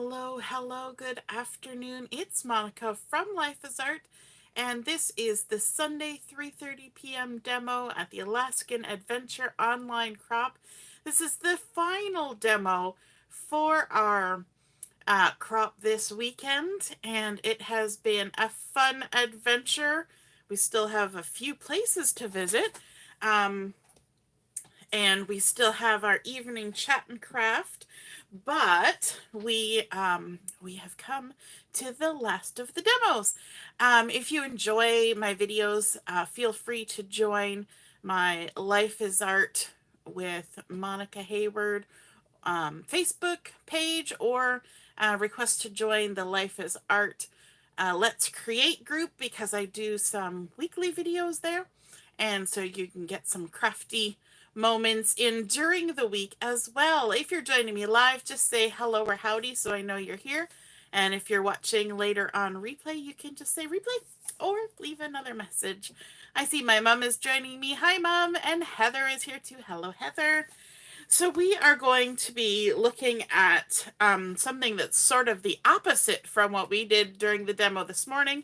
Hello, good afternoon. It's Monica from Life is Art, and this is the Sunday 3:30 p.m. demo at the Alaskan Adventure Online Crop. This is the final demo for our crop this weekend, and it has been a fun adventure. We still have a few places to visit, and we still have our evening chat and craft, but we have come to the last of the demos. If you enjoy my videos, feel free to join my Life is Art with Monica Hayward Facebook page, or request to join the Life is Art Let's Create group, because I do some weekly videos there, and so you can get some crafty moments in during the week as well. If you're joining me live, just say hello or howdy so I know you're here. And if you're watching later on replay, you can just say replay or leave another message. I see my mom is joining me. Hi, Mom. And Heather is here too. Hello, Heather. So we are going to be looking at something that's sort of the opposite from what we did during the demo this morning.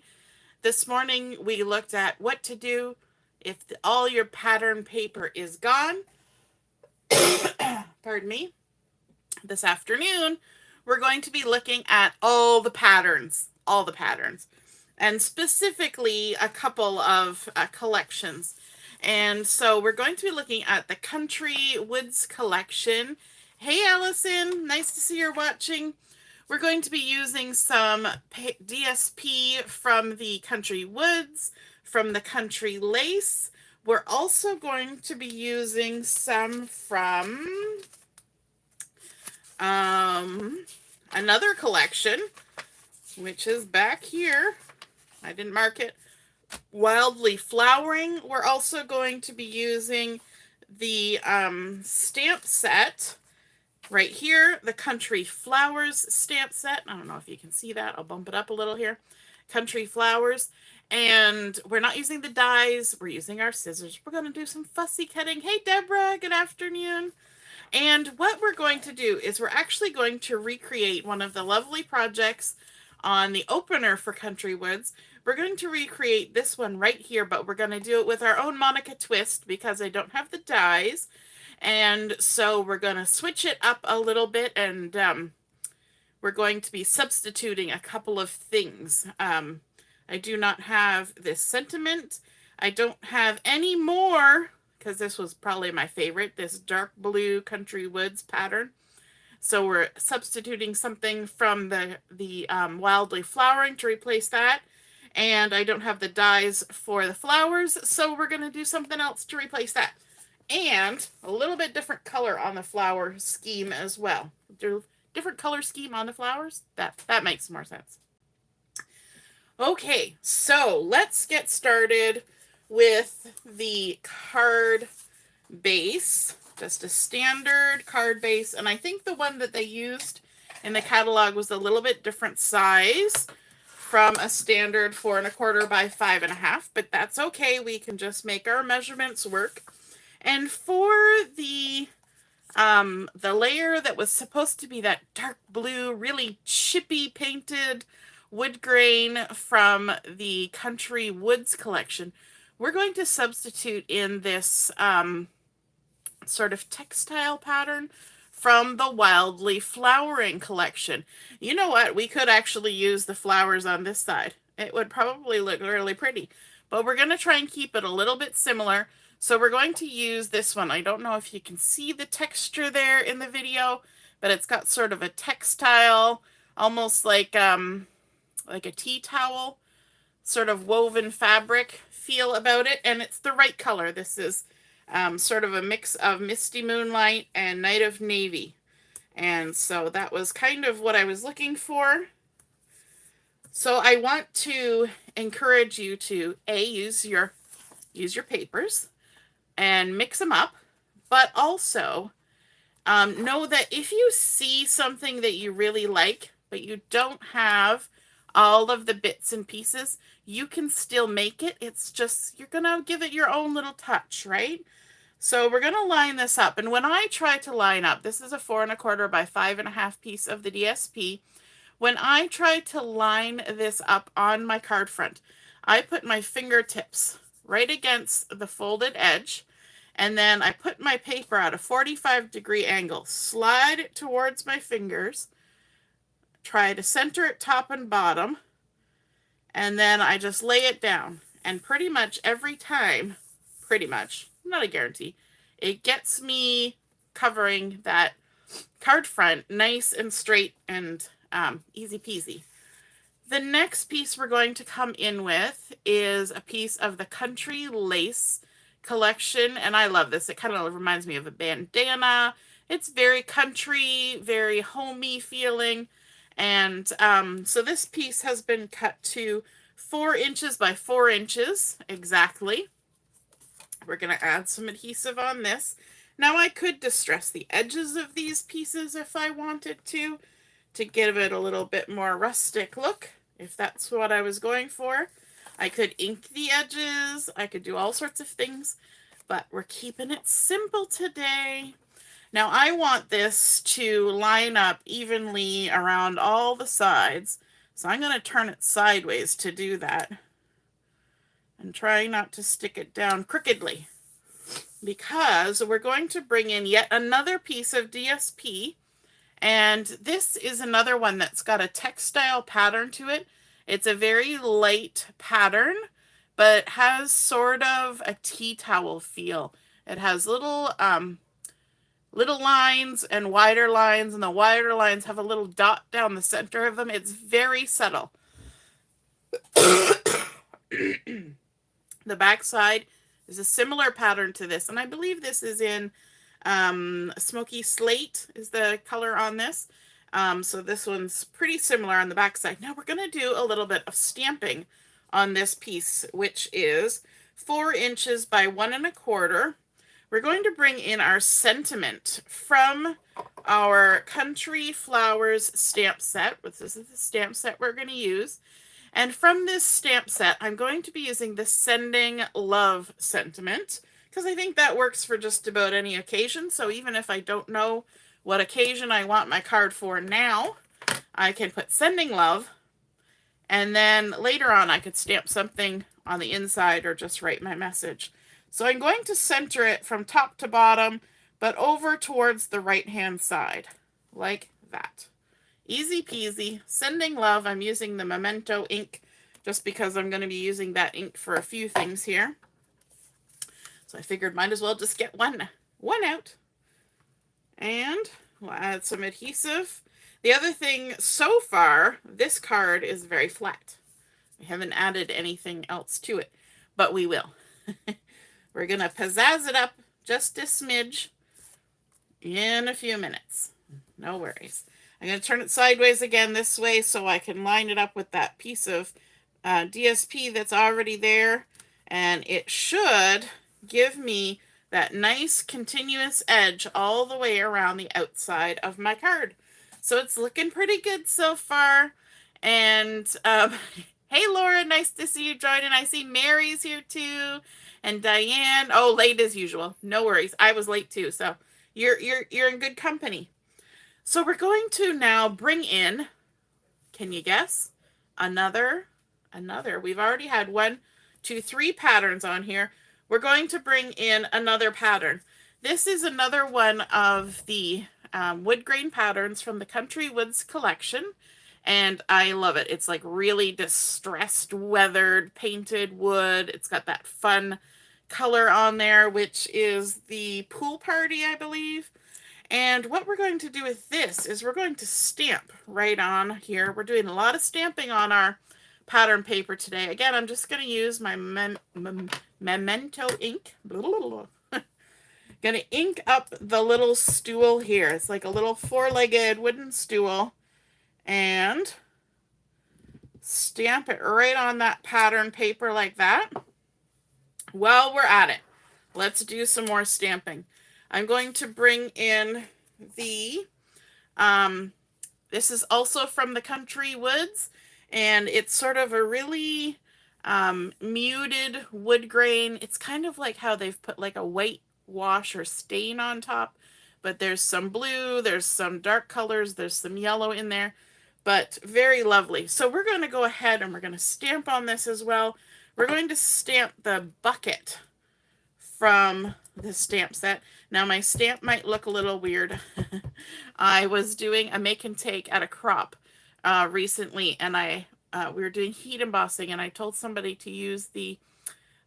This morning we looked at what to do if all your pattern paper is gone. Pardon me. This afternoon we're going to be looking at all the patterns, and specifically a couple of collections. And so we're going to be looking at the Country Woods collection. Hey, Allison, nice to see you're watching. We're going to be using some DSP from the Country Woods, from the Country Lace. We're also going to be using some from another collection, which is back here. I didn't mark it. Wildly Flowering. We're also going to be using the stamp set right here, the Country Flowers stamp set. I don't know if you can see that. I'll bump it up a little here. Country Flowers. And we're not using the dies. We're using our scissors. We're going to do some fussy cutting. Hey, Deborah. Good afternoon. And what we're going to do is we're actually going to recreate one of the lovely projects on the opener for Country Woods. We're going to recreate this one right here, but we're going to do it with our own Monica twist because I don't have the dies. And so we're going to switch it up a little bit, and we're going to be substituting a couple of things. I do not have this sentiment. I don't have any more, because this was probably my favorite, this dark blue Country Woods pattern. So we're substituting something from the Wildly Flowering to replace that. And I don't have the dies for the flowers, so we're going to do something else to replace that. And a little bit different color on the flower scheme as well. Do different color scheme on the flowers? That makes more sense. Okay, so let's get started with the card base. Just a standard card base. And I think the one that they used in the catalog was a little bit different size from a standard 4 1/4 by 5 1/2, but that's okay. We can just make our measurements work. And for the layer that was supposed to be that dark blue, really chippy painted wood grain from the Country Woods collection, we're going to substitute in this sort of textile pattern from the Wildly Flowering collection. You know what? We could actually use the flowers on this side. It would probably look really pretty, but we're going to try and keep it a little bit similar. So we're going to use this one. I don't know if you can see the texture there in the video, but it's got sort of a textile, almost like a tea towel, sort of woven fabric feel about it, and it's the right color. This is sort of a mix of Misty Moonlight and Night of Navy. And so that was kind of what I was looking for. So I want to encourage you to use your papers and mix them up, but also know that if you see something that you really like, but you don't have all of the bits and pieces, you can still make it. It's just, you're going to give it your own little touch, right? So we're going to line this up. And when I try to line up, this is a 4 1/4 by 5 1/2 piece of the DSP. When I try to line this up on my card front, I put my fingertips right against the folded edge, and then I put my paper at a 45-degree angle, slide it towards my fingers, try to center it top and bottom, and then I just lay it down. And pretty much every time, pretty much, not a guarantee, it gets me covering that card front nice and straight and easy peasy. The next piece we're going to come in with is a piece of the Country Lace collection, and I love this. It kind of reminds me of a bandana. It's very country, very homey feeling, and so this piece has been cut to 4 inches by 4 inches exactly. We're going to add some adhesive on this. Now I could distress the edges of these pieces if I wanted to give it a little bit more rustic look, if that's what I was going for. I could ink the edges, I could do all sorts of things, but we're keeping it simple today. Now I want this to line up evenly around all the sides, so I'm going to turn it sideways to do that. And try not to stick it down crookedly, because we're going to bring in yet another piece of DSP. And this is another one that's got a textile pattern to it. It's a very light pattern, but has sort of a tea towel feel. It has little lines and wider lines, and the wider lines have a little dot down the center of them. It's very subtle. The back side is a similar pattern to this, and I believe this is in Smoky Slate is the color on this. So this one's pretty similar on the back side. Now we're going to do a little bit of stamping on this piece, which is 4 inches by 1 1/4. We're going to bring in our sentiment from our Country Flowers stamp set. This is the stamp set we're going to use. And from this stamp set, I'm going to be using the Sending Love sentiment, because I think that works for just about any occasion. So even if I don't know what occasion I want my card for now, I can put Sending Love, and then later on I could stamp something on the inside or just write my message. So I'm going to center it from top to bottom, but over towards the right-hand side, like that. Easy peasy. Sending Love. I'm using the Memento ink just because I'm going to be using that ink for a few things here. So I figured might as well just get one out. And we'll add some adhesive. The other thing so far, this card is very flat. We haven't added anything else to it, but we will. We're going to pizzazz it up just a smidge in a few minutes. No worries. I'm going to turn it sideways again this way so I can line it up with that piece of DSP that's already there. And it should give me that nice continuous edge all the way around the outside of my card. So it's looking pretty good so far. And hey, Laura, nice to see you joining. I see Mary's here too. And Diane. Oh, late as usual. No worries. I was late too. So you're in good company. So we're going to now bring in, can you guess? Another. We've already had 1, 2, 3 patterns on here. We're going to bring in another pattern. This is another one of the wood grain patterns from the Country Woods collection, and I love it. It's like really distressed, weathered, painted wood. It's got that fun color on there, which is the Pool Party, I believe. And what we're going to do with this is we're going to stamp right on here. We're doing a lot of stamping on our pattern paper today. Again, I'm just going to use my Memento ink. Going to ink up the little stool here. It's like a little 4-legged wooden stool. And stamp it right on that pattern paper like that. While we're at it, let's do some more stamping. I'm going to bring in the, this is also from the Country Woods, and it's sort of a really muted wood grain. It's kind of like how they've put like a white wash or stain on top, but there's some blue, there's some dark colors, there's some yellow in there. but very lovely. So we're going to go ahead and we're going to stamp on this as well. We're going to stamp the bucket from the stamp set. Now my stamp might look a little weird. I was doing a make and take at a crop recently, and we were doing heat embossing, and I told somebody to use the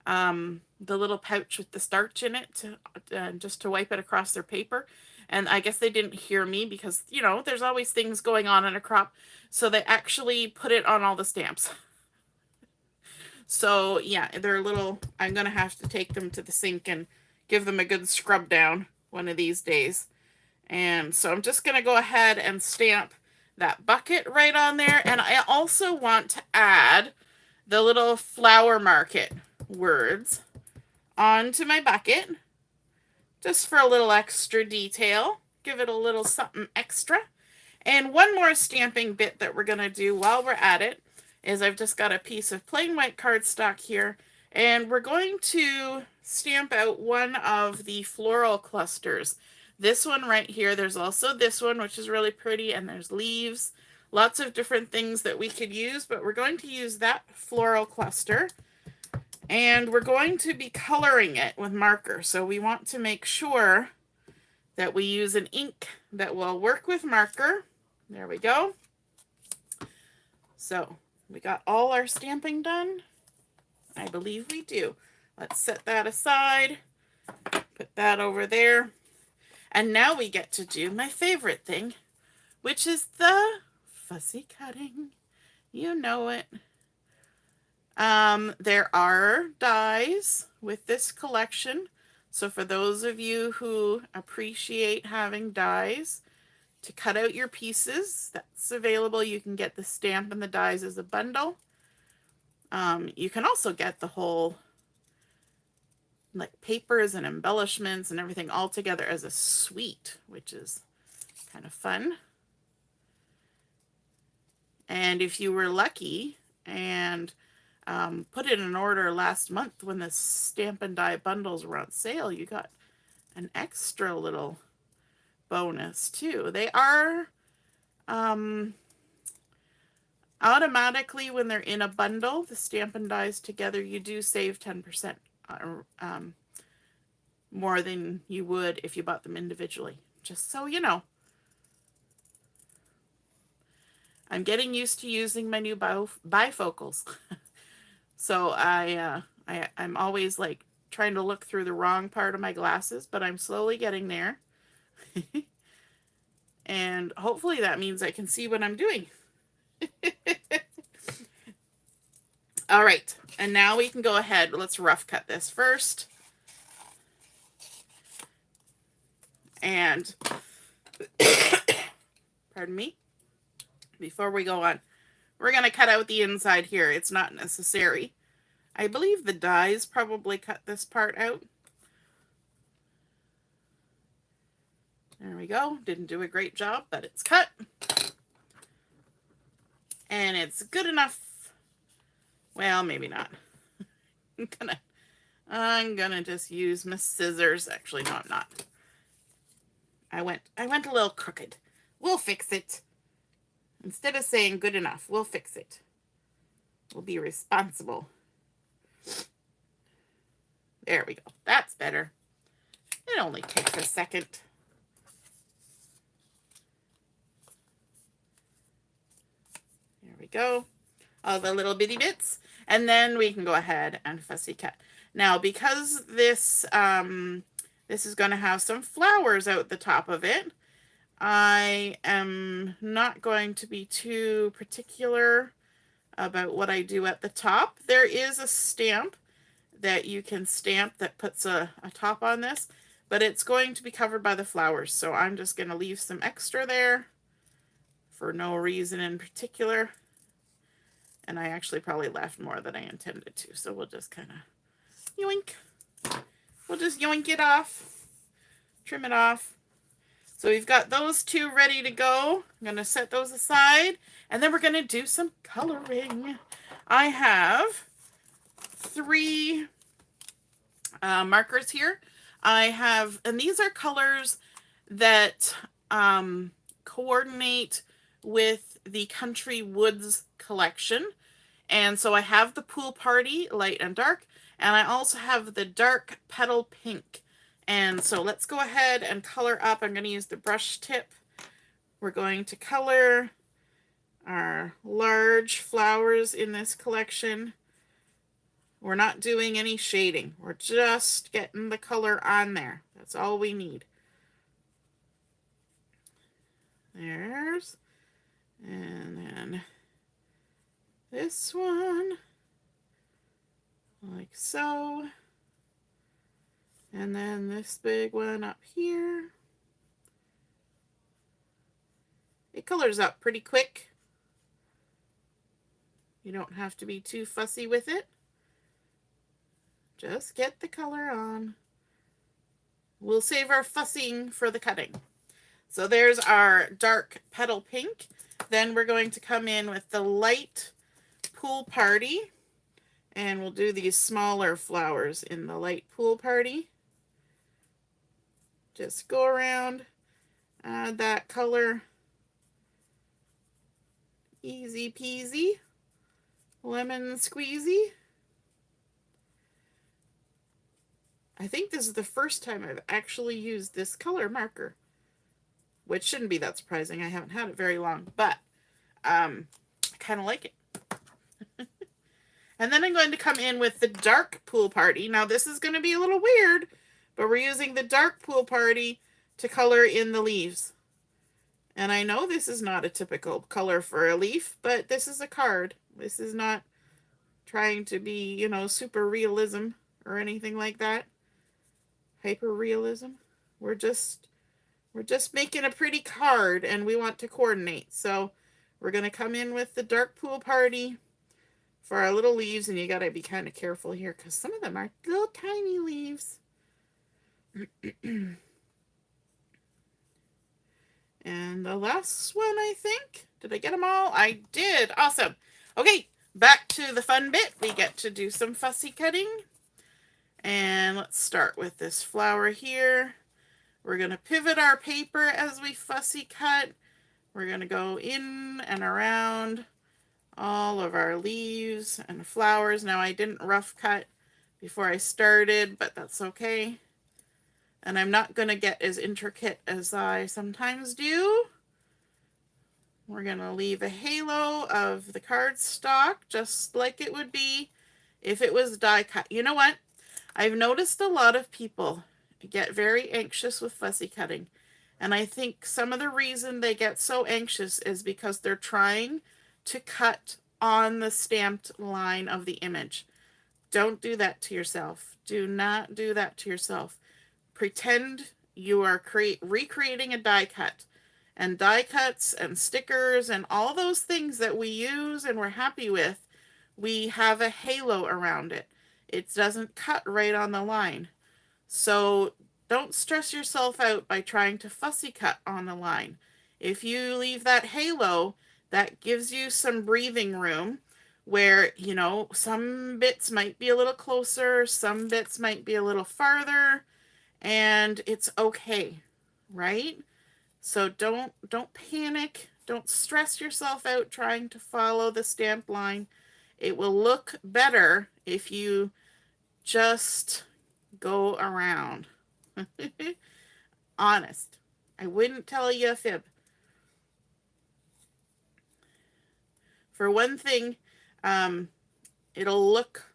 little pouch with the starch in it to, just to wipe it across their paper. And I guess they didn't hear me because, you know, there's always things going on in a crop. So they actually put it on all the stamps. So yeah, they're a little, I'm going to have to take them to the sink and give them a good scrub down one of these days. And so I'm just going to go ahead and stamp that bucket right on there. And I also want to add the little flower market words onto my bucket, just for a little extra detail. Give it a little something extra. And one more stamping bit that we're going to do while we're at it is I've just got a piece of plain white cardstock here, and we're going to stamp out one of the floral clusters. This one right here. There's also this one, which is really pretty, and there's leaves. Lots of different things that we could use, but we're going to use that floral cluster, and we're going to be coloring it with marker. So we want to make sure that we use an ink that will work with marker. There we go. So we got all our stamping done. I believe we do. Let's set that aside. Put that over there. And now we get to do my favorite thing, which is the fussy cutting. You know it. There are dies with this collection. So for those of you who appreciate having dies to cut out your pieces, that's available. You can get the stamp and the dies as a bundle. You can also get the whole like papers and embellishments and everything all together as a suite, which is kind of fun. And if you were lucky and put in an order last month when the stamp and die bundles were on sale, you got an extra little bonus too. They are automatically, when they're in a bundle, the stamp and dies together, you do save 10% more than you would if you bought them individually. Just so you know. I'm getting used to using my new bifocals. So I'm always like trying to look through the wrong part of my glasses, but I'm slowly getting there. And hopefully that means I can see what I'm doing. All right, and now we can go ahead. Let's rough cut this first. And pardon me. Before we go on, we're going to cut out the inside here. It's not necessary. I believe the dies probably cut this part out. There we go. Didn't do a great job, but it's cut. And it's good enough. Well, maybe not. I'm gonna just use my scissors. Actually, no, I'm not. I went a little crooked. We'll fix it. Instead of saying good enough, we'll fix it. We'll be responsible. There we go. That's better. It only takes a second. There we go. All the little bitty bits. And then we can go ahead and fussy cut. Now, because this is going to have some flowers out the top of it, I am not going to be too particular about what I do at the top. There is a stamp that you can stamp that puts a top on this, but it's going to be covered by the flowers. So I'm just going to leave some extra there for no reason in particular. And I actually probably left more than I intended to. So we'll just kind of yoink. We'll just yoink it off, trim it off. So we've got those two ready to go. I'm going to set those aside, and then we're going to do some coloring. I have 3 markers here. And these are colors that coordinate with the Country Woods collection. And so I have the Pool Party, light and dark, and I also have the dark Petal Pink. And so let's go ahead and color up. I'm going to use the brush tip. We're going to color our large flowers in this collection. We're not doing any shading. We're just getting the color on there. That's all we need. There's, and then this one, like so. And then this big one up here. It colors up pretty quick. You don't have to be too fussy with it. Just get the color on. We'll save our fussing for the cutting. So there's our dark Petal Pink. Then we're going to come in with the light Pool Party. And we'll do these smaller flowers in the light Pool Party. Just go around, add that color. Easy peasy. Lemon squeezy. I think this is the first time I've actually used this color marker, which shouldn't be that surprising. I haven't had it very long, but I kind of like it. And then I'm going to come in with the dark Pool Party. Now this is going to be a little weird, but we're using the dark Pool Party to color in the leaves. And I know this is not a typical color for a leaf, but this is a card. This is not trying to be, you know, super realism or anything like that. Hyper realism. We're just making a pretty card and we want to coordinate. So we're going to come in with the dark Pool Party for our little leaves, and you got to be kind of careful here because some of them are little tiny leaves. And the last one, I think. Did I get them all? I did. Awesome. Okay, back to the fun bit. We get to do some fussy cutting. And let's start with this flower here. We're going to pivot our paper as we fussy cut. We're going to go in and around all of our leaves and flowers. Now I didn't rough cut before I started, but that's okay. And I'm not going to get as intricate as I sometimes do. We're going to leave a halo of the cardstock just like it would be if it was die cut. You know what? I've noticed a lot of people get very anxious with fussy cutting. And I think some of the reason they get so anxious is because they're trying to cut on the stamped line of the image. Don't do that to yourself. Do not do that to yourself. Pretend you are recreating a die cut. And die cuts and stickers and all those things that we use and we're happy with, we have a halo around it. It doesn't cut right on the line. So don't stress yourself out by trying to fussy cut on the line. If you leave that halo, that gives you some breathing room where, you know, some bits might be a little closer, some bits might be a little farther, and it's okay, right? So don't panic. Don't stress yourself out trying to follow the stamp line. It will look better if you just go around. Honest. I wouldn't tell you a fib. For one thing, it'll look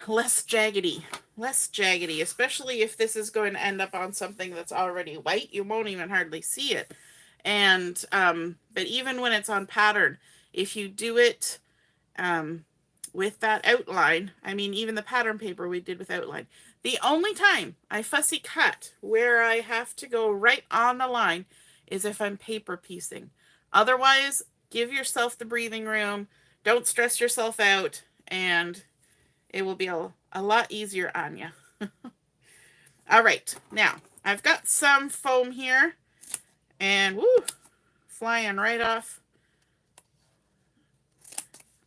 less jaggedy, especially if this is going to end up on something that's already white. You won't even hardly see it. And but even when it's on pattern, if you do it with that outline, I mean, even the pattern paper we did with outline. The only time I fussy cut where I have to go right on the line is if I'm paper piecing. Otherwise, give yourself the breathing room. Don't stress yourself out, and it will be a lot easier on you. All right, now I've got some foam here, and woo, flying right off.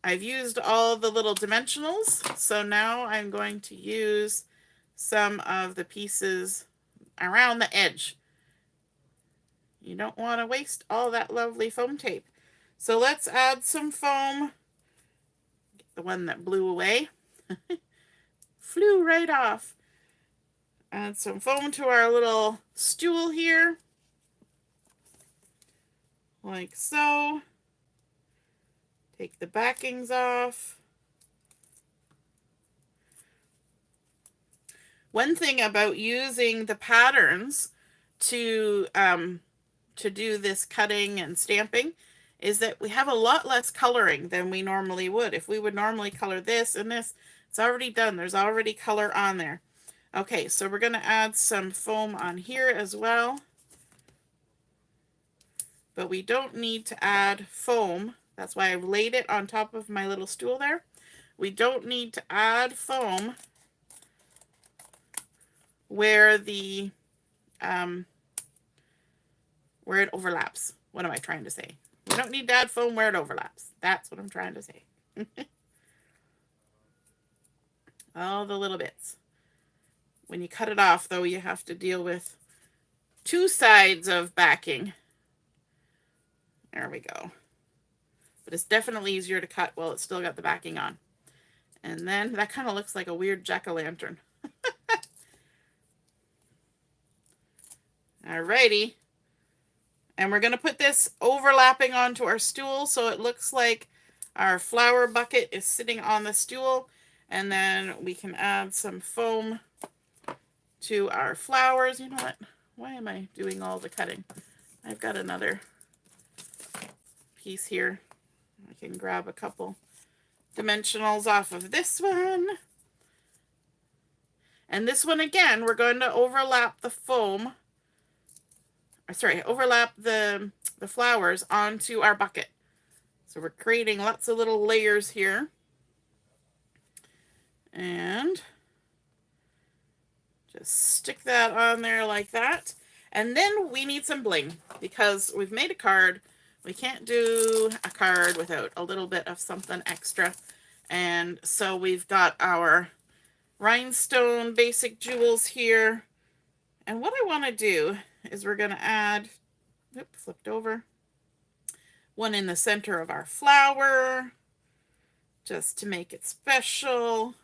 I've used all the little dimensionals, so now I'm going to use some of the pieces around the edge. You don't want to waste all that lovely foam tape. So let's add some foam. Get the one that blew away. Flew right off. Add some foam to our little stool here. Like so. Take the backings off. One thing about using the patterns to do this cutting and stamping is that we have a lot less coloring than we normally would. If we would normally color this and this, it's already done. There's already color on there. Okay, so we're going to add some foam on here as well. But we don't need to add foam. That's why I've laid it on top of my little stool there. We don't need to add foam where the where it overlaps. What am I trying to say? We don't need to add foam where it overlaps. That's what I'm trying to say. All the little bits. When you cut it off, though, you have to deal with two sides of backing. There we go. But it's definitely easier to cut while it's still got the backing on. And then that kind of looks like a weird jack-o'-lantern. Alrighty. And we're going to put this overlapping onto our stool so it looks like our flower bucket is sitting on the stool. And then we can add some foam to our flowers. You know what? Why am I doing all the cutting? I've got another piece here. I can grab a couple dimensionals off of this one. And this one again, we're going to overlap the foam. Sorry, overlap the flowers onto our bucket. So we're creating lots of little layers here. And just stick that on there like that. And then we need some bling because we've made a card. We can't do a card without a little bit of something extra. And so we've got our rhinestone basic jewels here. And what I want to do is we're going to add, flipped over, one in the center of our flower, just to make it special.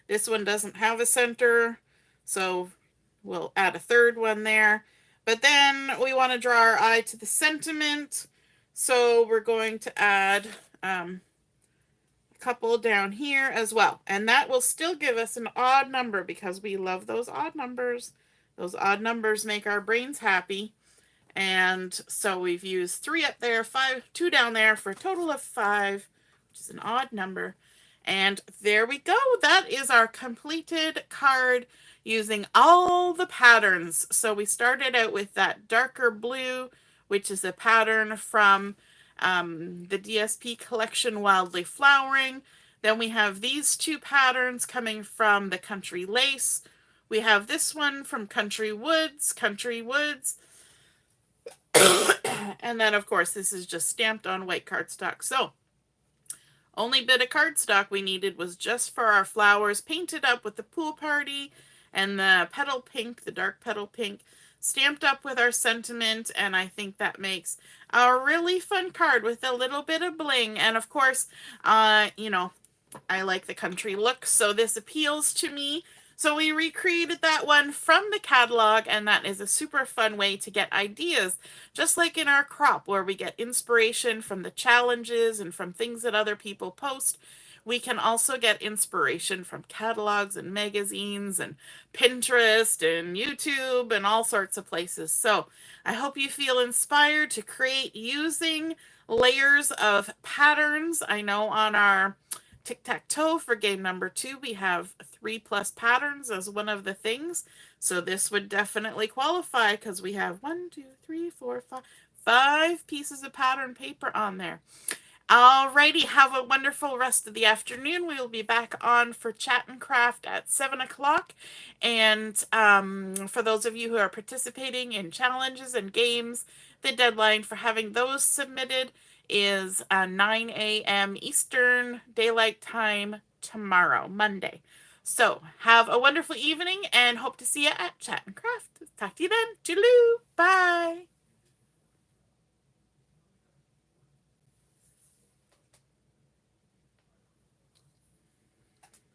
This one doesn't have a center, so we'll add a third one there. But then we want to draw our eye to the sentiment, so we're going to add a couple down here as well. And that will still give us an odd number because we love those odd numbers. Those odd numbers make our brains happy. And so we've used 3 up there, 2 down there for a total of 5, which is an odd number. And there we go. That is our completed card using all the patterns. So we started out with that darker blue, which is a pattern from the DSP collection Wildly Flowering. Then we have these 2 patterns coming from the Country Lace. We have this one from Country Woods. And then, of course, this is just stamped on white cardstock. So, only bit of cardstock we needed was just for our flowers, painted up with the pool party and the petal pink, the dark petal pink, stamped up with our sentiment. And I think that makes a really fun card with a little bit of bling. And, of course, you know, I like the country look, so this appeals to me. So we recreated that one from the catalog, and that is a super fun way to get ideas, just like in our crop, where we get inspiration from the challenges and from things that other people post. We can also get inspiration from catalogs and magazines and Pinterest and YouTube and all sorts of places. So I hope you feel inspired to create using layers of patterns. I know on our tic-tac-toe for game number 2, we have 3+ patterns as one of the things. So this would definitely qualify because we have 5 pieces of pattern paper on there. Alrighty, have a wonderful rest of the afternoon. We will be back on for Chat and Craft at 7 o'clock. And for those of you who are participating in challenges and games, the deadline for having those submitted is 9 a.m. Eastern Daylight Time tomorrow, Monday. So have a wonderful evening and hope to see you at Chat and Craft. Talk to you then. Toodaloo. Bye.